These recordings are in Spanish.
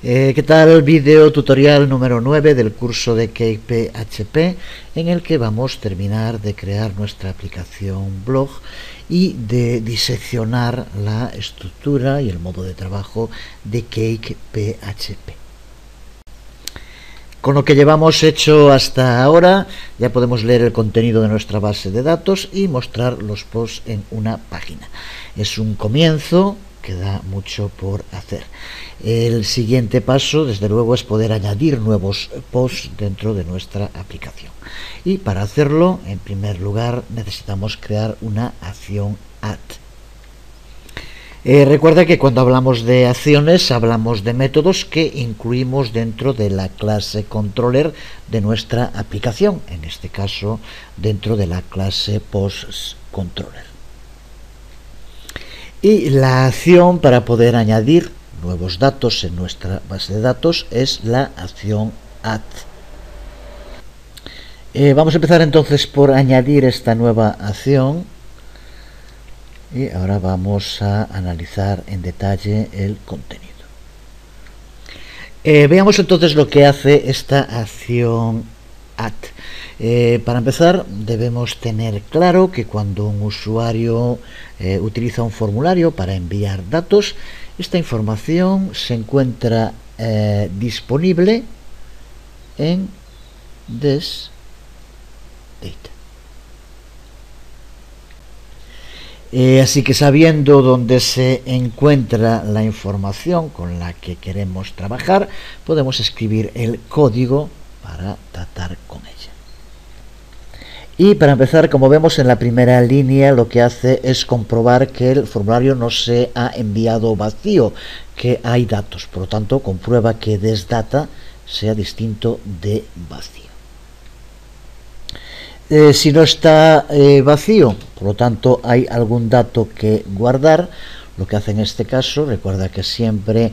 ¿Qué tal? Video tutorial número 9 del curso de Cake PHP, en el que vamos a terminar de crear nuestra aplicación blog y de diseccionar la estructura y el modo de trabajo de Cake PHP. Con lo que llevamos hecho hasta ahora, ya podemos leer el contenido de nuestra base de datos y mostrar los posts en una página. Es un comienzo, queda mucho por hacer. El siguiente paso, desde luego, es poder añadir nuevos posts dentro de nuestra aplicación. Y para hacerlo, en primer lugar, necesitamos crear una acción add. Recuerda que cuando hablamos de acciones, hablamos de métodos que incluimos dentro de la clase controller de nuestra aplicación, en este caso dentro de la clase postController. Y la acción para poder añadir nuevos datos en nuestra base de datos es la acción add. Vamos a empezar entonces por añadir esta nueva acción. Y ahora vamos a analizar en detalle el contenido. Veamos entonces lo que hace esta acción add. Para empezar, debemos tener claro que cuando un usuario utiliza un formulario para enviar datos, esta información se encuentra disponible en this data. Así que sabiendo dónde se encuentra la información con la que queremos trabajar, podemos escribir el código para tratar con ella. Y para empezar, como vemos en la primera línea, lo que hace es comprobar que el formulario no se ha enviado vacío, que hay datos. Por lo tanto, comprueba que desData sea distinto de vacío. Si no está vacío, por lo tanto hay algún dato que guardar, lo que hace en este caso, recuerda que siempre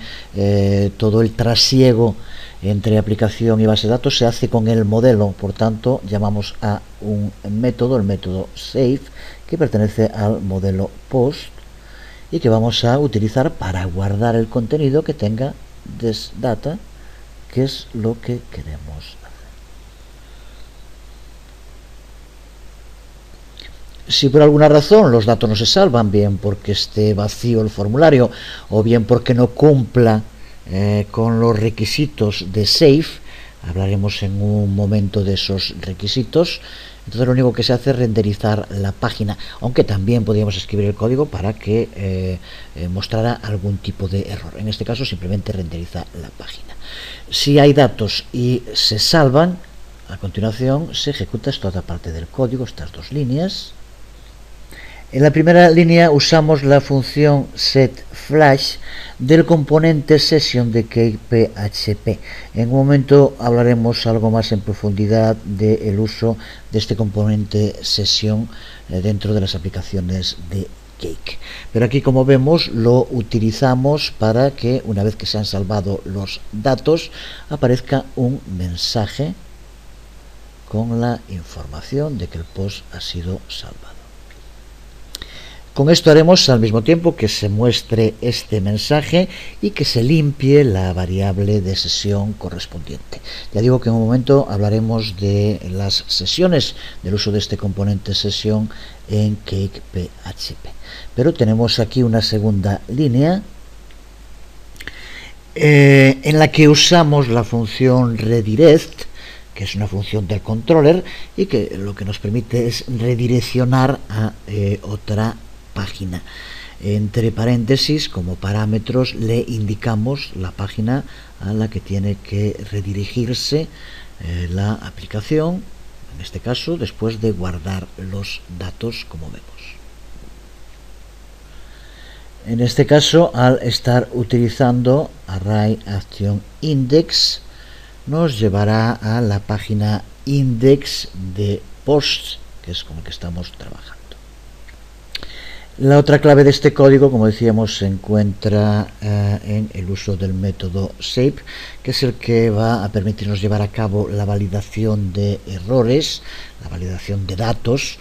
todo el trasiego entre aplicación y base de datos se hace con el modelo, por tanto llamamos a un método, el método save, que pertenece al modelo post y que vamos a utilizar para guardar el contenido que tenga desData, que es lo que queremos hacer. Si por alguna razón los datos no se salvan, bien porque esté vacío el formulario o bien porque no cumpla con los requisitos de save, hablaremos en un momento de esos requisitos, entonces lo único que se hace es renderizar la página, aunque también podríamos escribir el código para que mostrara algún tipo de error. En este caso simplemente renderiza la página. Si hay datos y se salvan, a continuación se ejecuta esta otra parte del código, estas dos líneas. En la primera línea usamos la función setFlash del componente session de Cake PHP. En un momento hablaremos algo más en profundidad del uso de este componente session dentro de las aplicaciones de Cake. Pero aquí, como vemos, lo utilizamos para que una vez que se han salvado los datos aparezca un mensaje con la información de que el post ha sido salvado. Con esto haremos al mismo tiempo que se muestre este mensaje y que se limpie la variable de sesión correspondiente. Ya digo que en un momento hablaremos de las sesiones, del uso de este componente sesión en Cake PHP. Pero tenemos aquí una segunda línea en la que usamos la función redirect, que es una función del controller y que lo que nos permite es redireccionar a otra página. Entre paréntesis, como parámetros, le indicamos la página a la que tiene que redirigirse la aplicación, en este caso después de guardar los datos, como vemos. En este caso, al estar utilizando ArrayActionIndex, nos llevará a la página index de posts, que es con el que estamos trabajando. La otra clave de este código, como decíamos, se encuentra en el uso del método save, que es el que va a permitirnos llevar a cabo la validación de errores, la validación de datos,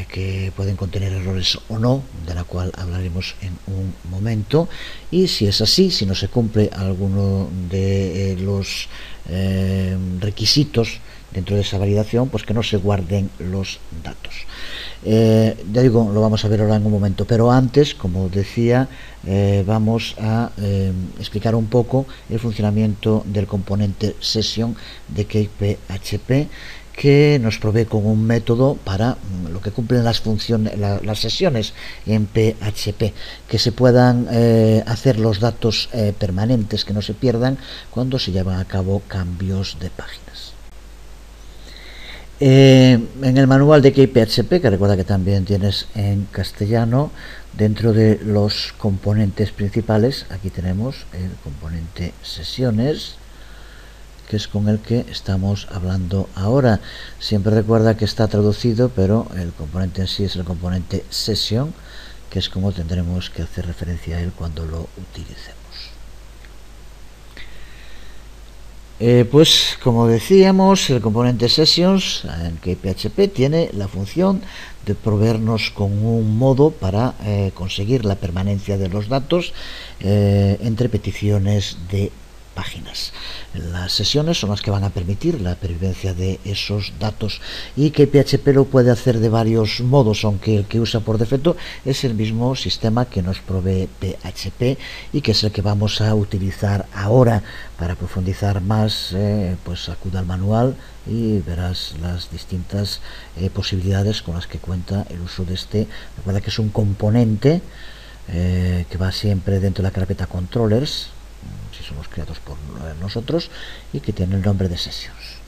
que pueden contener errores o no, de la cual hablaremos en un momento, y si es así, si no se cumple alguno de los requisitos dentro de esa validación, pues que no se guarden los datos. Ya digo, lo vamos a ver ahora en un momento, pero antes, como decía, vamos a explicar un poco el funcionamiento del componente session de CakePHP, que nos provee con un método para lo que cumplen las funciones, las sesiones en PHP, que se puedan hacer los datos permanentes, que no se pierdan cuando se llevan a cabo cambios de páginas. En el manual de CakePHP, que recuerda que también tienes en castellano, dentro de los componentes principales, aquí tenemos el componente sesiones, que es con el que estamos hablando ahora. Siempre recuerda que está traducido, pero el componente en sí es el componente session, que es como tendremos que hacer referencia a él cuando lo utilicemos. Pues como decíamos, el componente sessions en CakePHP tiene la función de proveernos con un modo para conseguir la permanencia de los datos entre peticiones de páginas. Las sesiones son las que van a permitir la pervivencia de esos datos, y que PHP lo puede hacer de varios modos, aunque el que usa por defecto es el mismo sistema que nos provee PHP y que es el que vamos a utilizar ahora. Para profundizar más, pues acuda al manual y verás las distintas posibilidades con las que cuenta el uso de este. Recuerda que es un componente que va siempre dentro de la carpeta controllers, si somos creados por nosotros, y que tiene el nombre de sessions.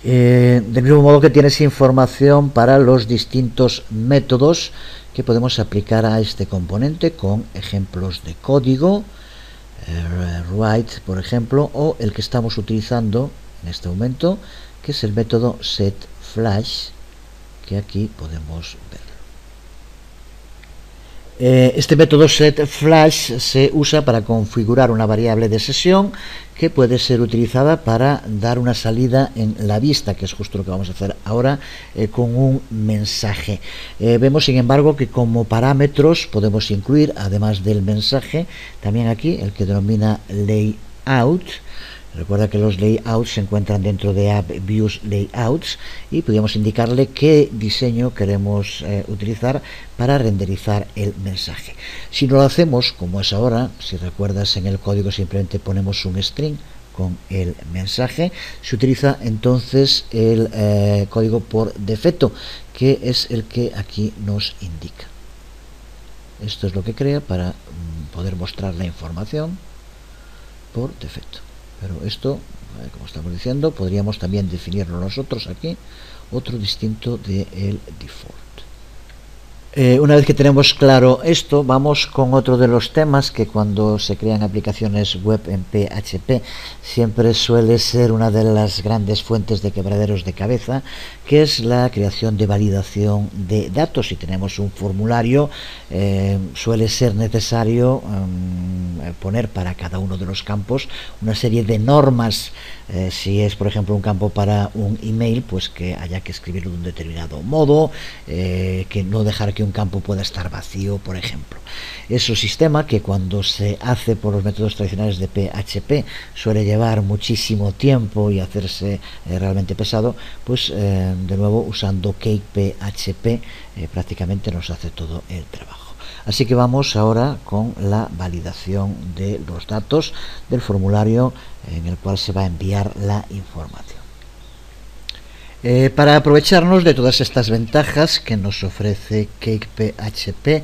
Del mismo modo que tienes información para los distintos métodos que podemos aplicar a este componente, con ejemplos de código, write, por ejemplo, o el que estamos utilizando en este momento, que es el método setFlash, que aquí podemos ver. Este método setFlash se usa para configurar una variable de sesión que puede ser utilizada para dar una salida en la vista, que es justo lo que vamos a hacer ahora, con un mensaje. Vemos, sin embargo, que como parámetros podemos incluir, además del mensaje, también aquí el que denomina layout. Recuerda que los layouts se encuentran dentro de App Views Layouts, y podríamos indicarle qué diseño queremos utilizar para renderizar el mensaje. Si no lo hacemos, como es ahora, si recuerdas, en el código simplemente ponemos un string con el mensaje, se utiliza entonces el código por defecto, que es el que aquí nos indica. Esto es lo que crea para poder mostrar la información por defecto. Pero esto, como estamos diciendo, podríamos también definirlo nosotros aquí, otro distinto del default. Una vez que tenemos claro esto, vamos con otro de los temas que cuando se crean aplicaciones web en PHP siempre suele ser una de las grandes fuentes de quebraderos de cabeza, que es la creación de validación de datos. Si tenemos un formulario, suele ser necesario poner para cada uno de los campos una serie de normas. Si es, por ejemplo, un campo para un email, pues que haya que escribirlo de un determinado modo, que no dejar que un campo pueda estar vacío, por ejemplo. Es un sistema que cuando se hace por los métodos tradicionales de PHP suele llevar muchísimo tiempo y hacerse realmente pesado, pues de nuevo usando CakePHP prácticamente nos hace todo el trabajo. Así que vamos ahora con la validación de los datos del formulario en el cual se va a enviar la información. Para aprovecharnos de todas estas ventajas que nos ofrece CakePHP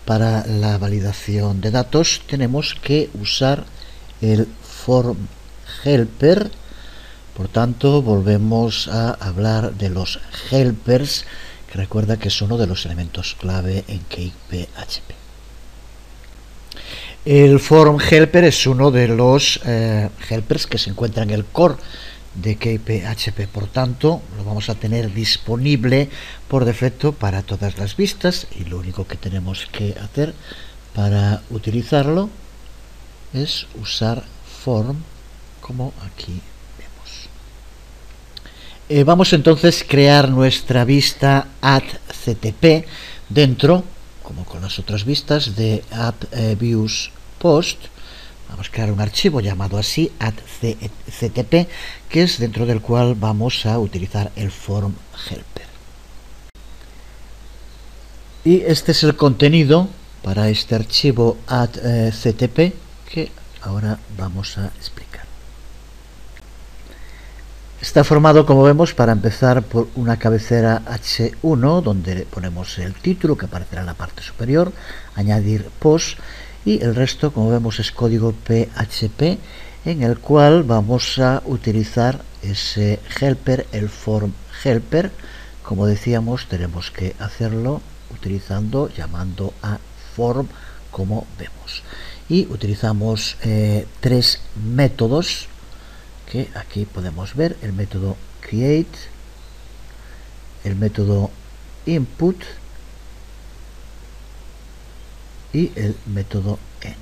para la validación de datos, tenemos que usar el form helper. Por tanto, volvemos a hablar de los helpers, que recuerda que es uno de los elementos clave en CakePHP. El form helper es uno de los helpers que se encuentra en el core de CakePHP, por tanto lo vamos a tener disponible por defecto para todas las vistas, y lo único que tenemos que hacer para utilizarlo es usar form, como aquí vemos. Vamos entonces a crear nuestra vista add CTP dentro, como con las otras vistas, de add views post. Vamos a crear un archivo llamado así, add CTP, que es dentro del cual vamos a utilizar el form helper. Y este es el contenido para este archivo add CTP que ahora vamos a explicar. Está formado, como vemos, para empezar por una cabecera H1 donde ponemos el título que aparecerá en la parte superior, añadir post, y el resto, como vemos, es código PHP en el cual vamos a utilizar ese helper, el form helper. Como decíamos, tenemos que hacerlo llamando a form, como vemos, y utilizamos tres métodos que aquí podemos ver: el método create, el método input y el método end.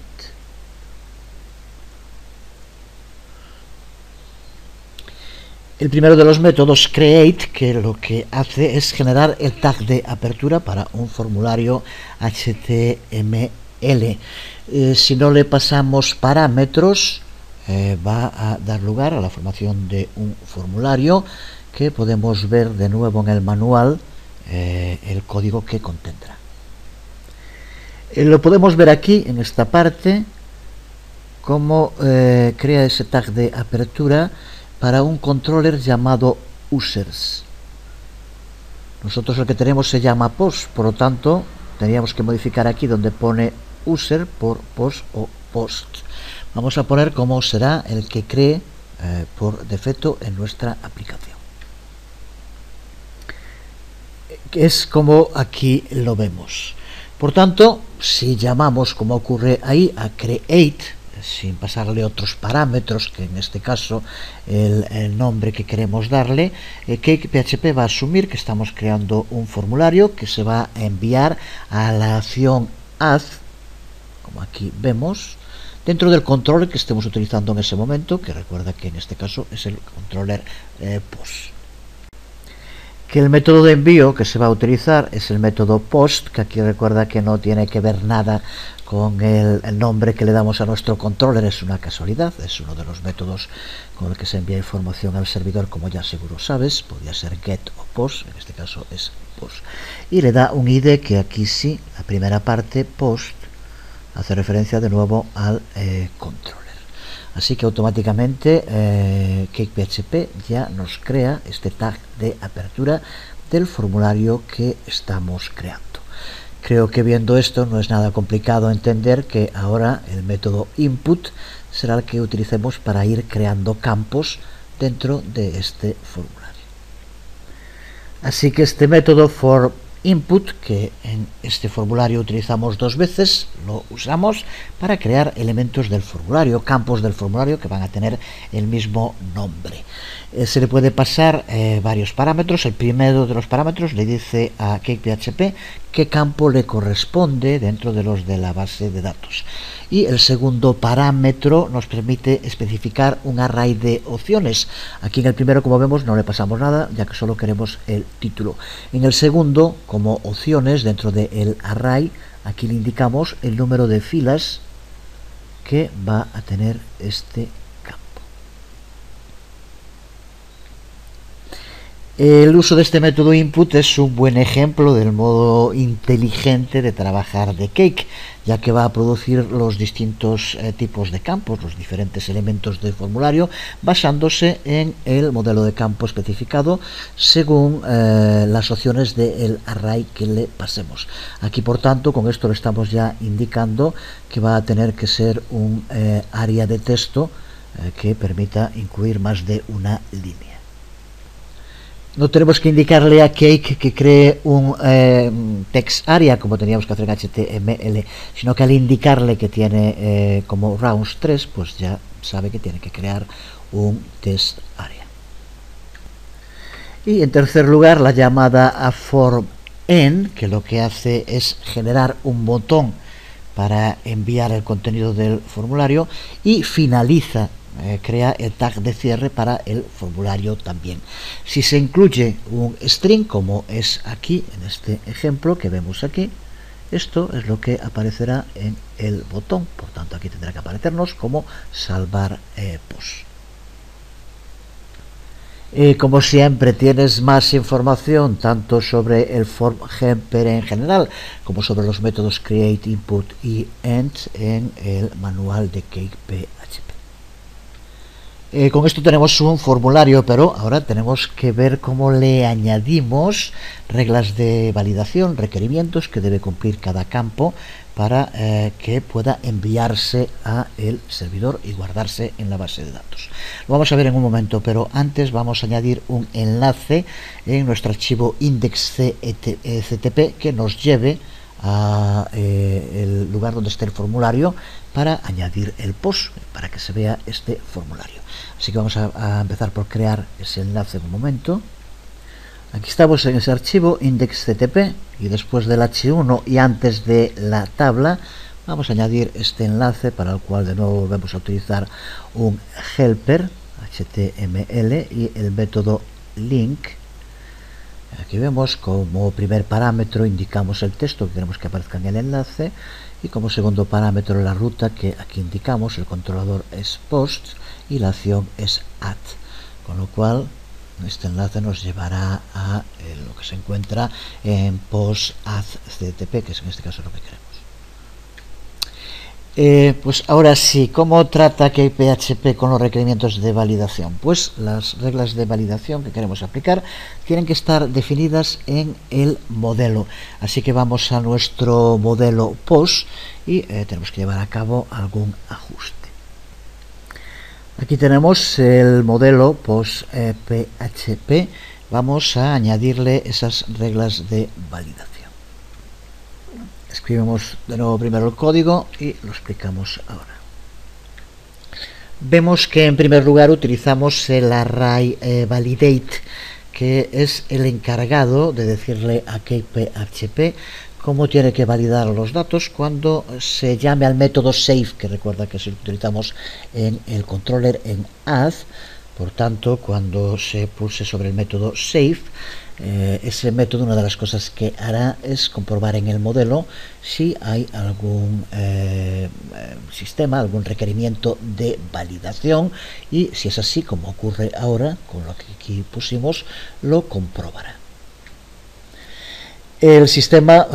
El primero de los métodos, create, que lo que hace es generar el tag de apertura para un formulario HTML. Si no le pasamos parámetros, va a dar lugar a la formación de un formulario que podemos ver de nuevo en el manual, el código que contendrá. Lo podemos ver aquí en esta parte, cómo crea ese tag de apertura para un controller llamado users. Nosotros lo que tenemos se llama post, por lo tanto tendríamos que modificar aquí donde pone user por post o post. Vamos a poner cómo será el que cree por defecto en nuestra aplicación. Es como aquí lo vemos. Por tanto, si llamamos, como ocurre ahí, a create, sin pasarle otros parámetros, que en este caso el nombre que queremos darle, CakePHP va a asumir que estamos creando un formulario que se va a enviar a la acción add, como aquí vemos, dentro del controller que estemos utilizando en ese momento, que recuerda que en este caso es el controller post. Que el método de envío que se va a utilizar es el método post, que aquí recuerda que no tiene que ver nada con el nombre que le damos a nuestro controller, es una casualidad, es uno de los métodos con el que se envía información al servidor, como ya seguro sabes. Podría ser get o post, en este caso es post, y le da un ID que aquí sí, la primera parte, post, hace referencia de nuevo al controller. Así que automáticamente CakePHP ya nos crea este tag de apertura del formulario que estamos creando. Creo que viendo esto no es nada complicado entender que ahora el método input será el que utilicemos para ir creando campos dentro de este formulario. Así que este método for input, que en este formulario utilizamos dos veces, lo usamos para crear elementos del formulario, campos del formulario que van a tener el mismo nombre. Se le puede pasar varios parámetros. El primero de los parámetros le dice a CakePHP qué campo le corresponde dentro de los de la base de datos. Y el segundo parámetro nos permite especificar un array de opciones. Aquí en el primero, como vemos, no le pasamos nada, ya que solo queremos el título. En el segundo, como opciones dentro del array, aquí le indicamos el número de filas que va a tener este campo. El uso de este método input es un buen ejemplo del modo inteligente de trabajar de Cake, ya que va a producir los distintos tipos de campos, los diferentes elementos del formulario, basándose en el modelo de campo especificado según las opciones del array que le pasemos. Aquí, por tanto, con esto le estamos ya indicando que va a tener que ser un área de texto que permita incluir más de una línea. No tenemos que indicarle a Cake que cree un text area como teníamos que hacer en HTML, sino que al indicarle que tiene como rounds 3, pues ya sabe que tiene que crear un text area. Y en tercer lugar, la llamada a form end, que lo que hace es generar un botón para enviar el contenido del formulario, y finaliza crea el tag de cierre para el formulario también. Si se incluye un string, como es aquí en este ejemplo que vemos aquí, esto es lo que aparecerá en el botón. Por tanto, aquí tendrá que aparecernos como salvar post. Como siempre, tienes más información tanto sobre el form helper en general como sobre los métodos create, input y end en el manual de CakePHP. Con esto tenemos un formulario, pero ahora tenemos que ver cómo le añadimos reglas de validación, requerimientos que debe cumplir cada campo para que pueda enviarse a el servidor y guardarse en la base de datos. Lo vamos a ver en un momento, pero antes vamos a añadir un enlace en nuestro archivo index.ctp que nos lleve a el lugar donde esté el formulario para añadir el post, para que se vea este formulario. Así que vamos a empezar por crear ese enlace en un momento. Aquí estamos en ese archivo index.ctp y después del H1 y antes de la tabla vamos a añadir este enlace, para el cual de nuevo volvemos a utilizar un helper HTML y el método link. Aquí vemos como primer parámetro indicamos el texto que queremos que aparezca en el enlace y como segundo parámetro la ruta que aquí indicamos. El controlador es post y la acción es add, con lo cual este enlace nos llevará a lo que se encuentra en post add ctp, que es en este caso lo que queremos. Pues ahora sí, ¿cómo trata CakePHP con los requerimientos de validación? Pues las reglas de validación que queremos aplicar tienen que estar definidas en el modelo. Así que vamos a nuestro modelo post y tenemos que llevar a cabo algún ajuste. Aquí tenemos el modelo post PHP. Vamos a añadirle esas reglas de validación. Escribimos de nuevo primero el código y lo explicamos ahora. Vemos que en primer lugar utilizamos el array validate, que es el encargado de decirle a CakePHP cómo tiene que validar los datos cuando se llame al método save, que recuerda que si lo utilizamos en el controller en add. Por tanto, cuando se pulse sobre el método save, ese método, una de las cosas que hará es comprobar en el modelo si hay algún sistema, algún requerimiento de validación, y si es así, como ocurre ahora con lo que aquí pusimos, lo comprobará. El sistema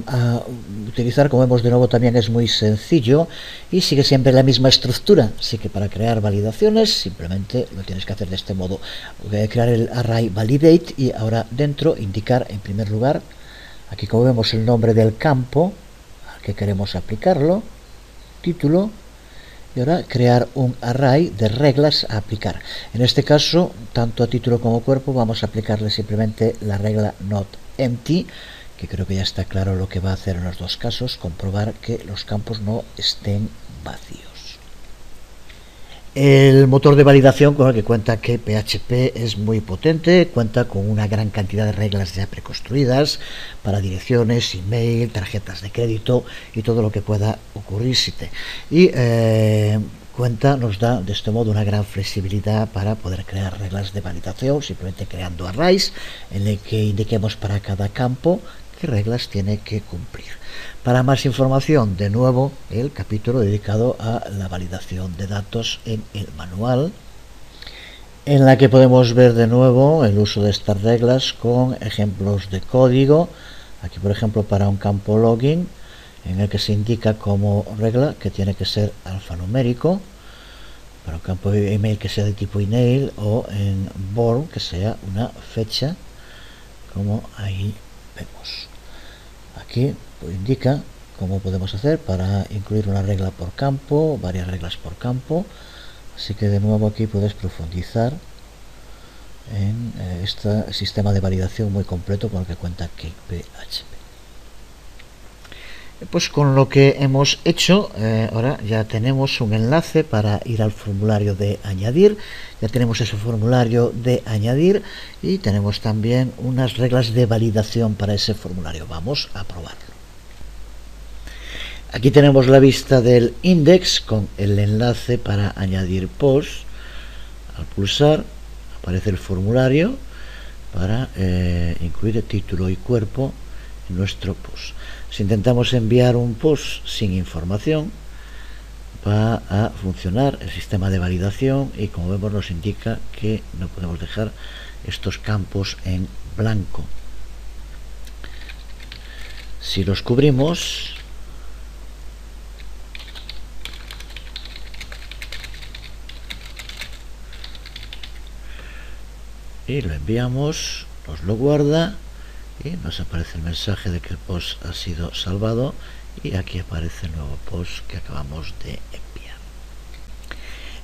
a utilizar, como vemos de nuevo, también es muy sencillo y sigue siempre la misma estructura. Así que para crear validaciones simplemente lo tienes que hacer de este modo: crear el array validate y ahora dentro indicar en primer lugar, aquí como vemos, el nombre del campo al que queremos aplicarlo, título, y ahora crear un array de reglas a aplicar. En este caso, tanto a título como cuerpo vamos a aplicarle simplemente la regla not empty, que creo que ya está claro lo que va a hacer en los dos casos: comprobar que los campos no estén vacíos. El motor de validación con el que cuenta CakePHP es muy potente, cuenta con una gran cantidad de reglas ya preconstruidas para direcciones, email, tarjetas de crédito y todo lo que pueda ocurrirse. Y nos da de este modo una gran flexibilidad para poder crear reglas de validación, simplemente creando arrays en el que indiquemos para cada campo qué reglas tiene que cumplir. Para más información, de nuevo, el capítulo dedicado a la validación de datos en el manual, en la que podemos ver de nuevo el uso de estas reglas con ejemplos de código. Aquí, por ejemplo, para un campo login, en el que se indica como regla que tiene que ser alfanumérico, para un campo de email que sea de tipo email, o en born que sea una fecha, como ahí vemos. Aquí indica cómo podemos hacer para incluir una regla por campo, varias reglas por campo. Así que de nuevo aquí puedes profundizar en este sistema de validación muy completo con el que cuenta CakePHP. Pues con lo que hemos hecho, ahora ya tenemos un enlace para ir al formulario de añadir. Ya tenemos ese formulario de añadir y tenemos también unas reglas de validación para ese formulario. Vamos a probarlo. Aquí tenemos la vista del index con el enlace para añadir post. Al pulsar aparece el formulario para incluir el título y cuerpo en nuestro post. Si intentamos enviar un post sin información, va a funcionar el sistema de validación y, como vemos, nos indica que no podemos dejar estos campos en blanco. Si los cubrimos, y lo enviamos, nos lo guarda y nos aparece el mensaje de que el post ha sido salvado, y aquí aparece el nuevo post que acabamos de enviar.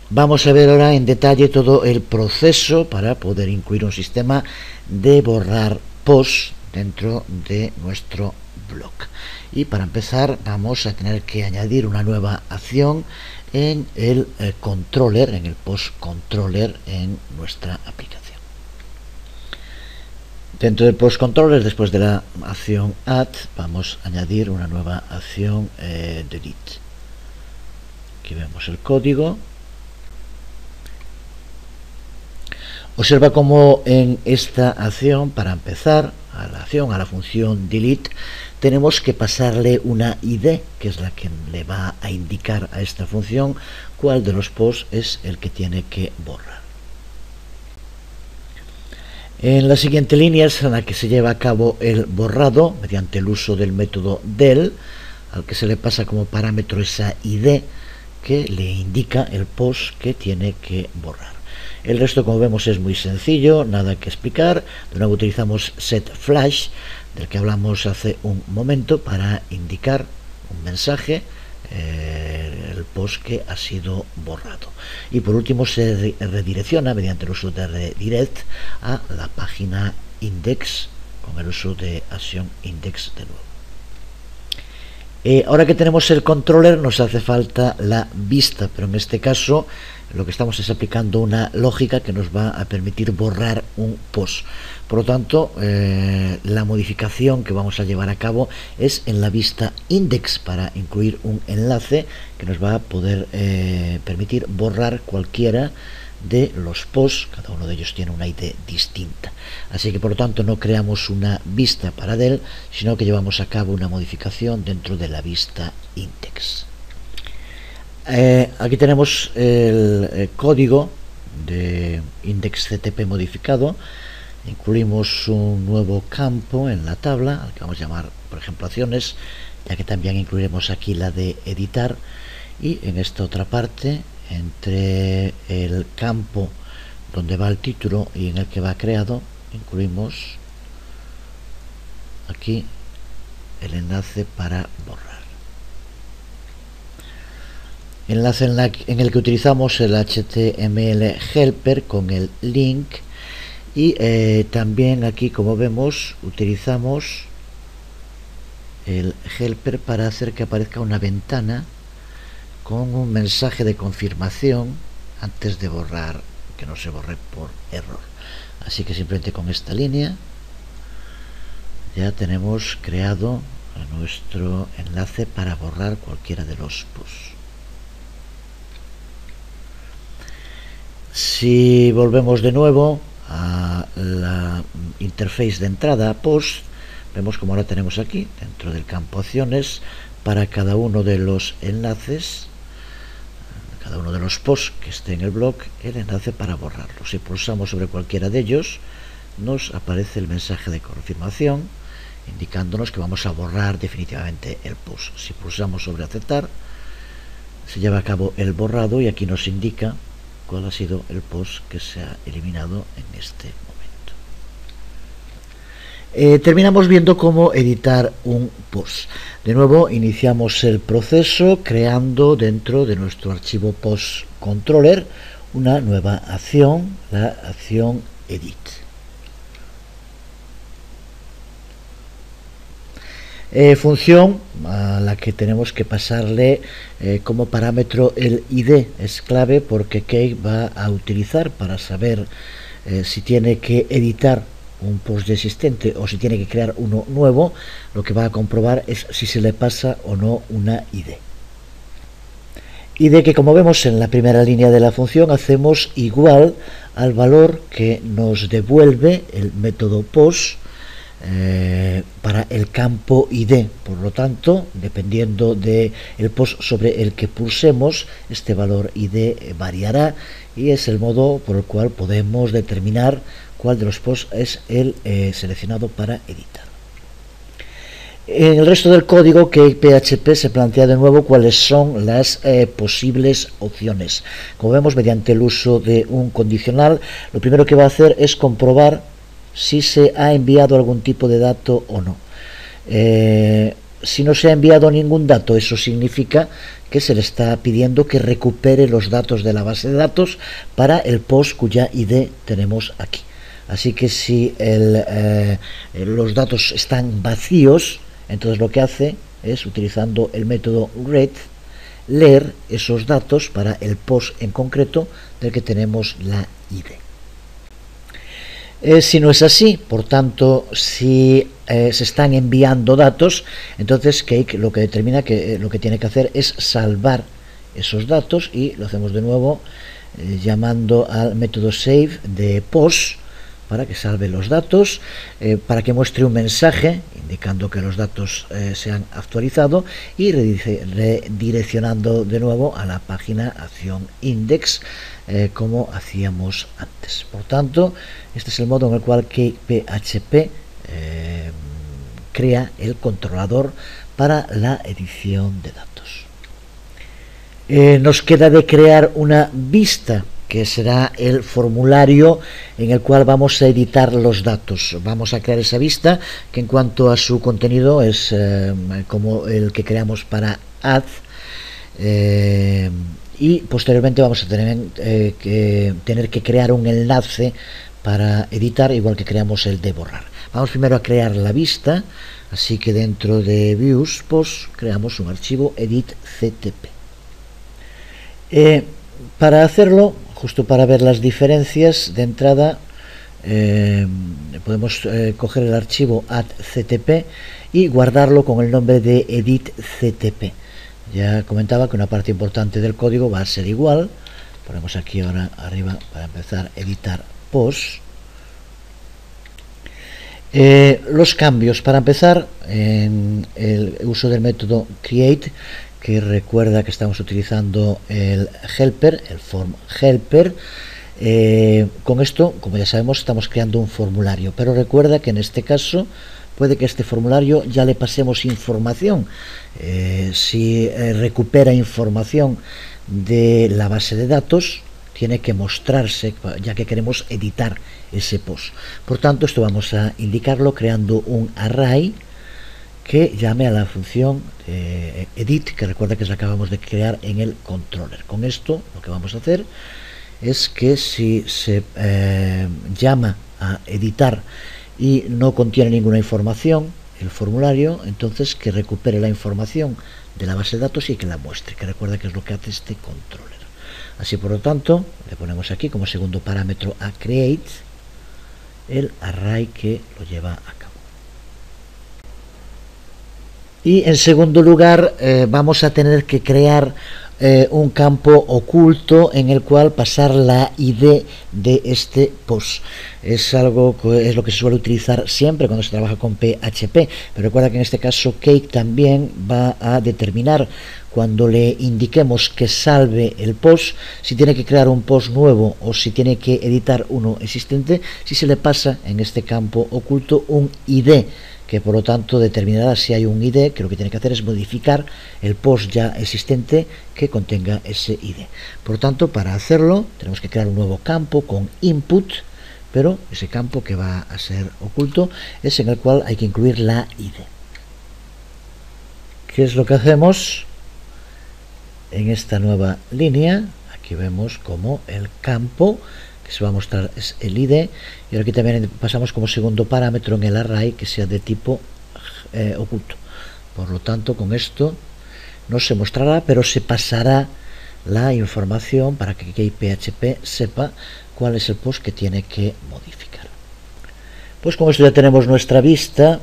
Vamos a ver ahora en detalle todo el proceso para poder incluir un sistema de borrar post dentro de nuestro blog. Y para empezar vamos a tener que añadir una nueva acción en el controller, en el post controller en nuestra aplicación. Dentro del post controller, después de la acción add, vamos a añadir una nueva acción delete. Aquí vemos el código. Observa cómo en esta acción, para empezar a la acción, a la función delete, tenemos que pasarle una ID, que es la que le va a indicar a esta función cuál de los posts es el que tiene que borrar. En la siguiente línea es en la que se lleva a cabo el borrado mediante el uso del método del, al que se le pasa como parámetro esa ID que le indica el post que tiene que borrar. El resto, como vemos, es muy sencillo, nada que explicar. De nuevo utilizamos setFlash, del que hablamos hace un momento, para indicar un mensaje, el post que ha sido borrado. Y por último se redirecciona mediante el uso de redirect a la página index con el uso de acción index de nuevo. Ahora que tenemos el controller nos hace falta la vista, pero en este caso lo que estamos es aplicando una lógica que nos va a permitir borrar un post. Por lo tanto, la modificación que vamos a llevar a cabo es en la vista index, para incluir un enlace que nos va a poder permitir borrar cualquiera de los posts. Cada uno de ellos tiene una ID distinta, así que por lo tanto no creamos una vista para del, sino que llevamos a cabo una modificación dentro de la vista index. Aquí tenemos el código de indexCTP modificado. Incluimos un nuevo campo en la tabla, al que vamos a llamar, por ejemplo, acciones, ya que también incluiremos aquí la de editar. Y en esta otra parte, entre el campo donde va el título y en el que va creado, incluimos aquí el enlace para borrar. Enlace en el que utilizamos el HTML helper con el link, y también aquí, como vemos, utilizamos el helper para hacer que aparezca una ventana con un mensaje de confirmación antes de borrar, que no se borre por error. Así que simplemente con esta línea ya tenemos creado nuestro enlace para borrar cualquiera de los posts. Si volvemos de nuevo a la interface de entrada a post, vemos como ahora tenemos aquí, dentro del campo acciones, para cada uno de los enlaces, cada uno de los posts que esté en el blog, el enlace para borrarlo. Si pulsamos sobre cualquiera de ellos, nos aparece el mensaje de confirmación indicándonos que vamos a borrar definitivamente el post. Si pulsamos sobre aceptar, se lleva a cabo el borrado y aquí nos indica cuál ha sido el post que se ha eliminado en este momento. Terminamos viendo cómo editar un post. De nuevo iniciamos el proceso creando dentro de nuestro archivo post controller una nueva acción, la acción edit. Función a la que tenemos que pasarle como parámetro el ID. Es clave porque Key va a utilizar para saber si tiene que editar un post ya existente o si tiene que crear uno nuevo, lo que va a comprobar es si se le pasa o no una ID. ID que, como vemos en la primera línea de la función, hacemos igual al valor que nos devuelve el método post para el campo ID. Por lo tanto, dependiendo del post sobre el que pulsemos, este valor ID variará y es el modo por el cual podemos determinar cuál de los posts es el seleccionado para editar. En el resto del código, Cake.php se plantea de nuevo cuáles son las posibles opciones. Como vemos, mediante el uso de un condicional, lo primero que va a hacer es comprobar si se ha enviado algún tipo de dato o no. Si no se ha enviado ningún dato, eso significa que se le está pidiendo que recupere los datos de la base de datos para el post cuya ID tenemos aquí. Así que si los datos están vacíos, entonces lo que hace es, utilizando el método read, leer esos datos para el post en concreto del que tenemos la ID. Si no es así, por tanto, si se están enviando datos, entonces Cake lo que determina que lo que tiene que hacer es salvar esos datos, y lo hacemos de nuevo llamando al método save de post para que salve los datos, para que muestre un mensaje indicando que los datos se han actualizado y redireccionando de nuevo a la página acción index como hacíamos antes. Por tanto, este es el modo en el cual Cake.php crea el controlador para la edición de datos. Nos queda de crear una vista, que será el formulario en el cual vamos a editar los datos. Vamos a crear esa vista, que en cuanto a su contenido es como el que creamos para add, y posteriormente vamos a tener que crear un enlace para editar, igual que creamos el de borrar. Vamos primero a crear la vista, así que dentro de views post creamos un archivo edit.ctp. Para hacerlo, justo para ver las diferencias, de entrada podemos coger el archivo add.ctp y guardarlo con el nombre de edit.ctp. Ya comentaba que una parte importante del código va a ser igual. Ponemos aquí ahora arriba para empezar a editar post. Los cambios, para empezar, en el uso del método create, que recuerda que estamos utilizando el helper, el form helper. Con esto, como ya sabemos, estamos creando un formulario, pero recuerda que en este caso puede que este formulario ya le pasemos información. Si recupera información de la base de datos, tiene que mostrarse, ya que queremos editar ese post. Por tanto, esto vamos a indicarlo creando un array que llame a la función edit, que recuerda que la acabamos de crear en el controller. Con esto lo que vamos a hacer es que si se llama a editar y no contiene ninguna información el formulario, entonces que recupere la información de la base de datos y que la muestre, que recuerda que es lo que hace este controller. Así, por lo tanto, le ponemos aquí como segundo parámetro a create el array que lo lleva a cabo. Y en segundo lugar vamos a tener que crear un campo oculto en el cual pasar la ID de este post. Es algo es lo que se suele utilizar siempre cuando se trabaja con PHP, pero recuerda que en este caso Cake también va a determinar, cuando le indiquemos que salve el post, si tiene que crear un post nuevo o si tiene que editar uno existente, si se le pasa en este campo oculto un ID, que por lo tanto determinará si hay un ID, que lo que tiene que hacer es modificar el post ya existente que contenga ese ID. Por lo tanto, para hacerlo tenemos que crear un nuevo campo con input, pero ese campo que va a ser oculto es en el cual hay que incluir la ID. ¿Qué es lo que hacemos? En esta nueva línea, aquí vemos como el campo que se va a mostrar es el ID, y ahora aquí también pasamos como segundo parámetro en el array que sea de tipo oculto. Por lo tanto, con esto no se mostrará, pero se pasará la información para que Cake.php sepa cuál es el post que tiene que modificar. Pues con esto ya tenemos nuestra vista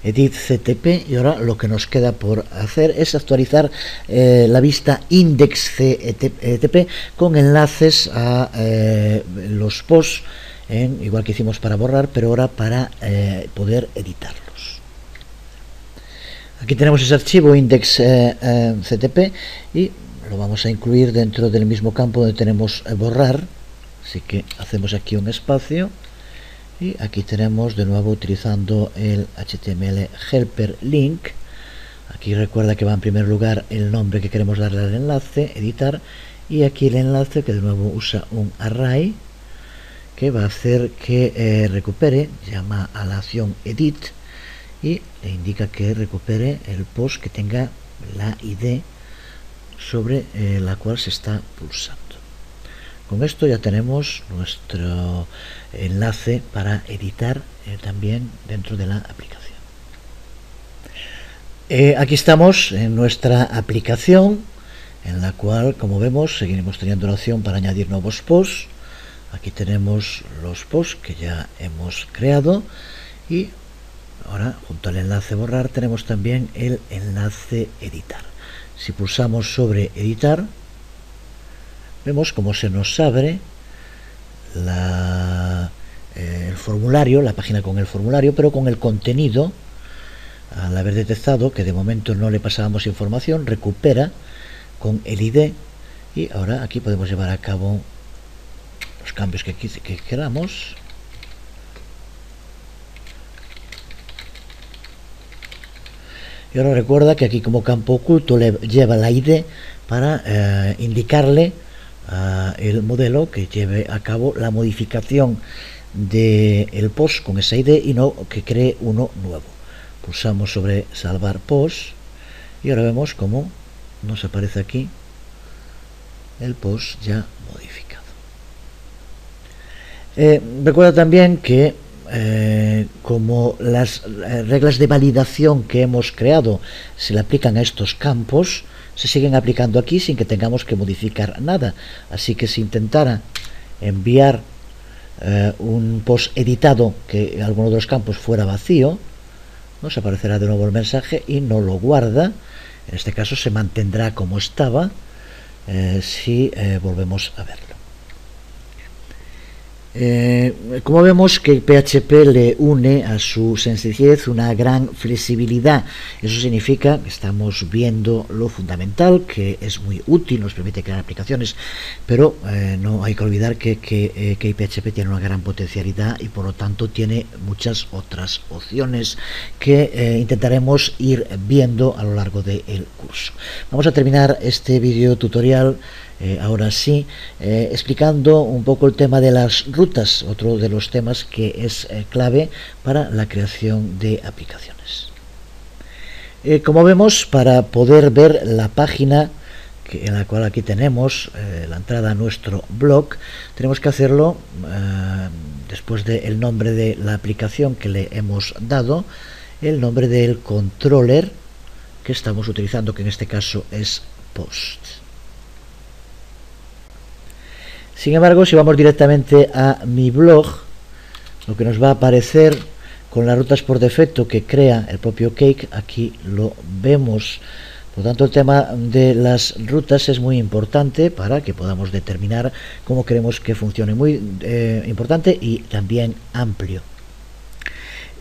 Edit CTP, y ahora lo que nos queda por hacer es actualizar la vista Index CTP con enlaces a los posts, igual que hicimos para borrar, pero ahora para poder editarlos. Aquí tenemos ese archivo Index CTP y lo vamos a incluir dentro del mismo campo donde tenemos borrar, así que hacemos aquí un espacio. Y aquí tenemos de nuevo utilizando el HTML helper link. Aquí recuerda que va en primer lugar el nombre que queremos darle al enlace, editar, y aquí el enlace que de nuevo usa un array que va a hacer que recupere, llama a la acción edit y le indica que recupere el post que tenga la ID sobre la cual se está pulsando. Con esto ya tenemos nuestro enlace para editar también dentro de la aplicación. Aquí estamos en nuestra aplicación, en la cual, como vemos, seguiremos teniendo la opción para añadir nuevos posts. Aquí tenemos los posts que ya hemos creado y ahora, junto al enlace borrar, tenemos también el enlace editar. Si pulsamos sobre editar, vemos cómo se nos abre el formulario, la página con el formulario, pero con el contenido. Al haber detectado que de momento no le pasábamos información, recupera con el ID y ahora aquí podemos llevar a cabo los cambios que queramos. Y ahora recuerda que aquí como campo oculto le lleva la ID para indicarle el modelo que lleve a cabo la modificación del post con esa ID y no que cree uno nuevo. Pulsamos sobre salvar post y ahora vemos cómo nos aparece aquí el post ya modificado. Recuerda también que como las reglas de validación que hemos creado se le aplican a estos campos, se siguen aplicando aquí sin que tengamos que modificar nada. Así que si intentara enviar un post editado que alguno de los campos fuera vacío, nos aparecerá de nuevo el mensaje y no lo guarda. En este caso se mantendrá como estaba si volvemos a verlo. Como vemos que PHP le une a su sencillez una gran flexibilidad. Eso significa que estamos viendo lo fundamental, que es muy útil, nos permite crear aplicaciones, pero no hay que olvidar que PHP tiene una gran potencialidad y por lo tanto tiene muchas otras opciones que intentaremos ir viendo a lo largo del curso. Vamos a terminar este video tutorial ahora sí, explicando un poco el tema de las rutas, otro de los temas que es clave para la creación de aplicaciones. Como vemos, para poder ver la página en la cual aquí tenemos la entrada a nuestro blog, tenemos que hacerlo después del nombre de la aplicación que le hemos dado, el nombre del controller que estamos utilizando, que en este caso es Post. Sin embargo, si vamos directamente a mi blog, lo que nos va a aparecer con las rutas por defecto que crea el propio Cake, aquí lo vemos. Por lo tanto, el tema de las rutas es muy importante para que podamos determinar cómo queremos que funcione. Muy importante y también amplio.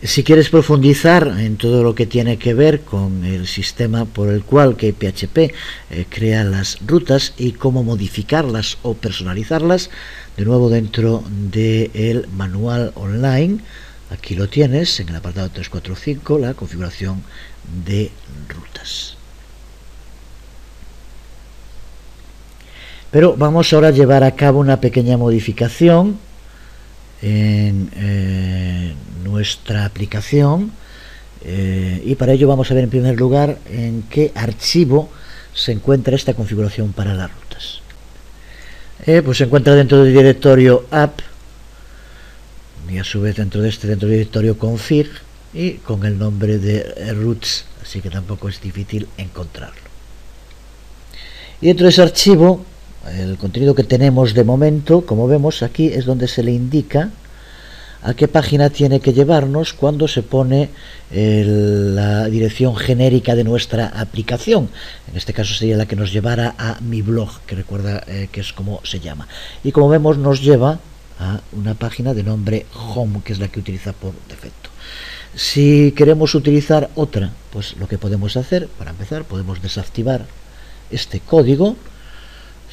Si quieres profundizar en todo lo que tiene que ver con el sistema por el cual que PHP crea las rutas y cómo modificarlas o personalizarlas, de nuevo dentro del manual online, aquí lo tienes en el apartado 345, la configuración de rutas. Pero vamos ahora a llevar a cabo una pequeña modificación en nuestra aplicación y para ello vamos a ver en primer lugar en qué archivo se encuentra esta configuración para las rutas. Pues se encuentra dentro del directorio app y a su vez dentro del directorio config y con el nombre de routes, así que tampoco es difícil encontrarlo. Y dentro de ese archivo, el contenido que tenemos de momento, como vemos aquí, es donde se le indica a qué página tiene que llevarnos cuando se pone la dirección genérica de nuestra aplicación. En este caso sería la que nos llevara a mi blog, que recuerda que es como se llama. Y como vemos, nos lleva a una página de nombre Home, que es la que utiliza por defecto. Si queremos utilizar otra, pues lo que podemos hacer, para empezar, podemos desactivar este código,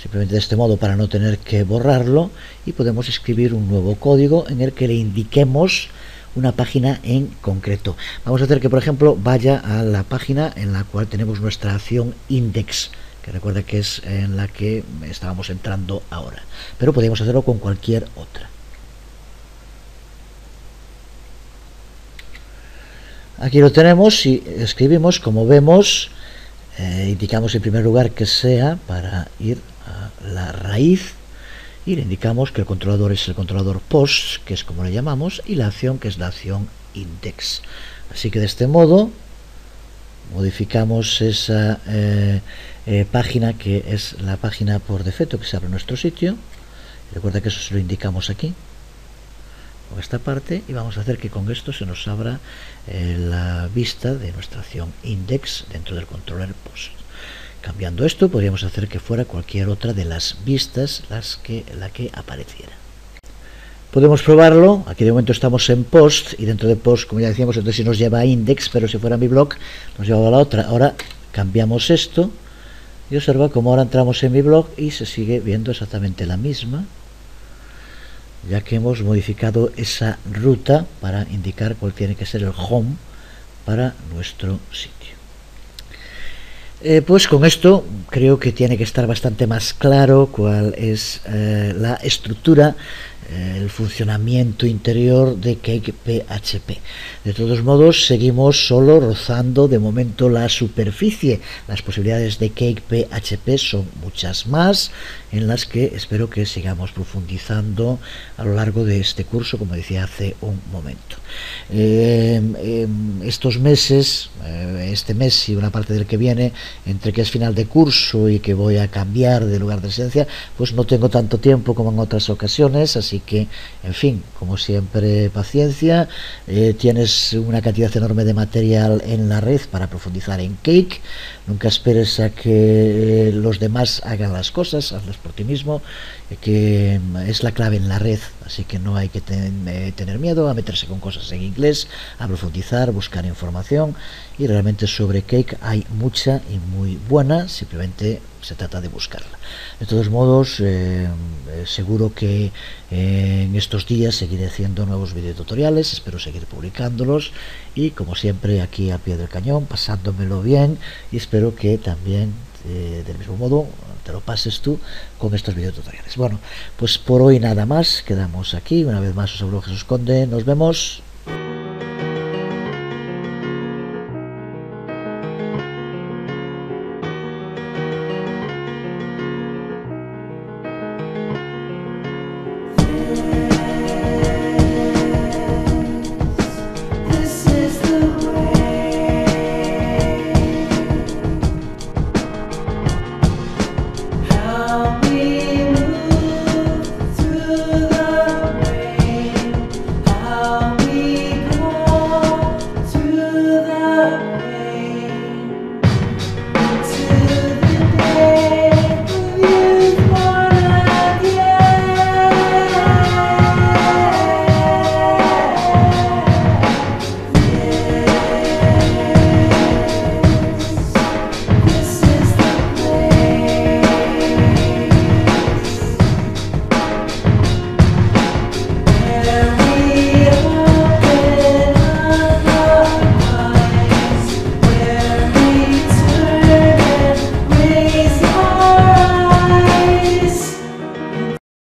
simplemente de este modo para no tener que borrarlo, y podemos escribir un nuevo código en el que le indiquemos una página en concreto. Vamos a hacer que, por ejemplo, vaya a la página en la cual tenemos nuestra acción index, que recuerda que es en la que estábamos entrando ahora, pero podemos hacerlo con cualquier otra. Aquí lo tenemos y escribimos, como vemos, indicamos en primer lugar que sea para ir a la raíz, y le indicamos que el controlador es el controlador post, que es como le llamamos, y la acción, que es la acción index. Así que de este modo modificamos esa página, que es la página por defecto que se abre en nuestro sitio. Recuerda que eso se lo indicamos aquí con esta parte, y vamos a hacer que con esto se nos abra la vista de nuestra acción index dentro del controller post. Cambiando esto, podríamos hacer que fuera cualquier otra de las vistas la que apareciera. Podemos probarlo. Aquí de momento estamos en post, y dentro de post, como ya decíamos, entonces si nos lleva a index, pero si fuera mi blog nos lleva a la otra. Ahora cambiamos esto y observa cómo ahora entramos en mi blog y se sigue viendo exactamente la misma, ya que hemos modificado esa ruta para indicar cuál tiene que ser el home para nuestro sitio. Pues con esto creo que tiene que estar bastante más claro cuál es la estructura, el funcionamiento interior de Cake PHP. De todos modos, seguimos solo rozando de momento la superficie. Las posibilidades de Cake PHP son muchas más, en las que espero que sigamos profundizando a lo largo de este curso, como decía hace un momento. Estos meses, este mes y una parte del que viene, entre que es final de curso y que voy a cambiar de lugar de residencia, pues no tengo tanto tiempo como en otras ocasiones, así que, en fin, como siempre, paciencia. Tienes una cantidad enorme de material en la red para profundizar en Cake. Nunca esperes a que los demás hagan las cosas, hazlas por ti mismo, que es la clave en la red, así que no hay que tener miedo a meterse con cosas en inglés, a profundizar, buscar información, y realmente sobre Cake hay mucha y muy buena, simplemente se trata de buscarla. De todos modos, seguro que en estos días seguiré haciendo nuevos videotutoriales, espero seguir publicándolos, y como siempre aquí al pie del cañón, pasándomelo bien, y espero que también del mismo modo te lo pases tú con estos videotutoriales. Bueno, pues por hoy nada más, quedamos aquí. Una vez más os hablo Jesús Conde, nos vemos.